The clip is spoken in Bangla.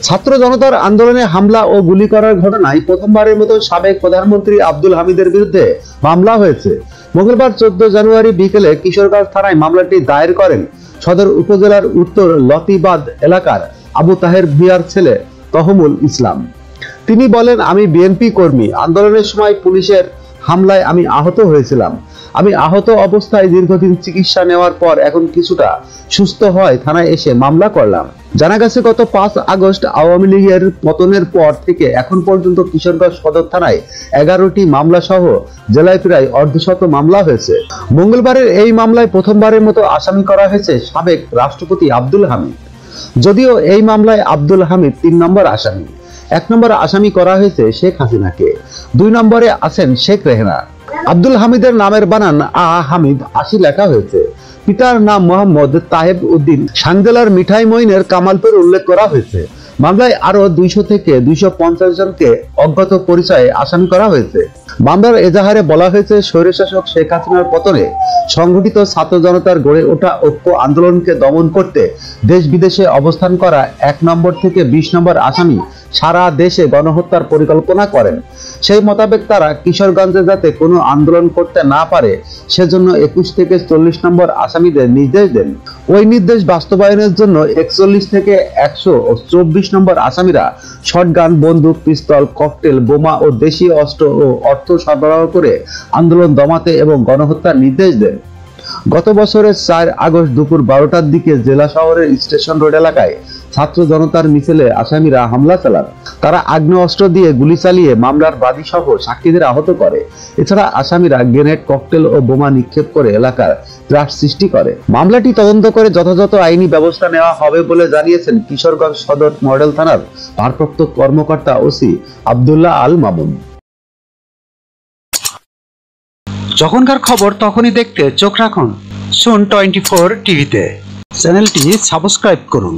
ছাত্র জনতার আন্দোলনে হামলা ও গুলি করার ঘটনায় প্রথমবারের মতো সাবেক প্রধানমন্ত্রী আব্দুল হামিদের বিরুদ্ধে মামলা হয়েছে। মঙ্গলবার 14 জানুয়ারি বিকেলে কিশোরগঞ্জ থানায় মামলাটি দায়ের করেন সদর উপজেলার উত্তর লতিবাদ এলাকার আবু তাহের ভূঁইয়ার ছেলে তহমুল ইসলাম। তিনি বলেন, আমি বিএনপি কর্মী। আন্দোলনের সময় পুলিশের হামলায় আমি আহত হয়েছিলাম। আমি আহত অবস্থায় দীর্ঘদিন চিকিৎসা নেওয়ার পর এখন কিছুটা সুস্থ হয় থানায় এসে মামলা করলাম। জানা গেছে, গত 5 আগস্ট আওয়ামী লীগের পতনের পর থেকে এখন পর্যন্ত কিশোরগঞ্জ সদর থানায় 11টি মামলা সহ জেলায় প্রায় অর্ধশত মামলা হয়েছে। মঙ্গলবারের এই মামলায় প্রথমবারের মতো আসামি করা হয়েছে সাবেক রাষ্ট্রপতি আব্দুল হামিদ। যদিও এই মামলায় আব্দুল হামিদ 3 নম্বর আসামি। 1 নম্বর আসামি করা হয়েছে শেখ হাসিনাকে, 2 নম্বরে আছেন শেখ রেহেনা। আব্দুল হামিদের নামের বানান হামিদ 80 লেখা হয়েছে। পিতার নাম মোহাম্মদ তাহেব উদ্দিন। সাংজেলার মিঠাই মইনের কামালপুর উল্লেখ করা হয়েছে। মামলায় আরো 200 থেকে 250 জনকে অজ্ঞাত পরিচয়ে আসামি করা হয়েছে। মামলার এজাহারে বলা হয়েছে, স্বৈরশাসক শেখ হাসিনার পতনে সংগঠিত ছাত্র জনতার গড়ে ওঠা ঐক্য আন্দোলনকে দমন করতে দেশ বিদেশে অবস্থান করা 1 নম্বর থেকে 20 নম্বর আসামি সারা দেশে গণহত্যার পরিকল্পনা করেন। সেই মোতাবেক তারা কিশোরগঞ্জে যাতে কোনো আন্দোলন করতে না পারে সেজন্য 21 থেকে 40 নম্বর আসামিদের নির্দেশ দেন। ওই নির্দেশ বাস্তবায়নের জন্য 41 থেকে 124 নম্বর আসামিরা শটগান, বন্দুক, পিস্তল, ককটেল, বোমা ও দেশীয় অস্ত্র ও অর্থ সরবরাহ করে আন্দোলন দমাতে এবং গণহত্যার নির্দেশ দেন। গত বছরের 4 আগস্ট দুপুর 12টার দিকে জেলা শহরের স্টেশন রোড এলাকায় ছাত্র জনতার মিছিলে আসামিরা হামলা চালান। তারা আগ্নেয়াস্ত্র দিয়ে গুলি চালিয়ে মামলার বাদী সহ সাক্ষীদের আহত করে। এছাড়া আসামিরা গ্রেনেড, ককটেল ও বোমা নিক্ষেপ করে এলাকার ত্রাস সৃষ্টি করে। মামলাটি তদন্ত করে যথাযথ আইনি ব্যবস্থা নেওয়া হবে বলে জানিয়েছেন কিশোরগঞ্জ সদর মডেল থানার ভারপ্রাপ্ত কর্মকর্তা ওসি আব্দুল্লাহ আল মামুন। যখনকার খবর তখনই দেখতে চোখ রাখুন সুন 24 টিভিতে। চ্যানেলটি সাবস্ক্রাইব করুন।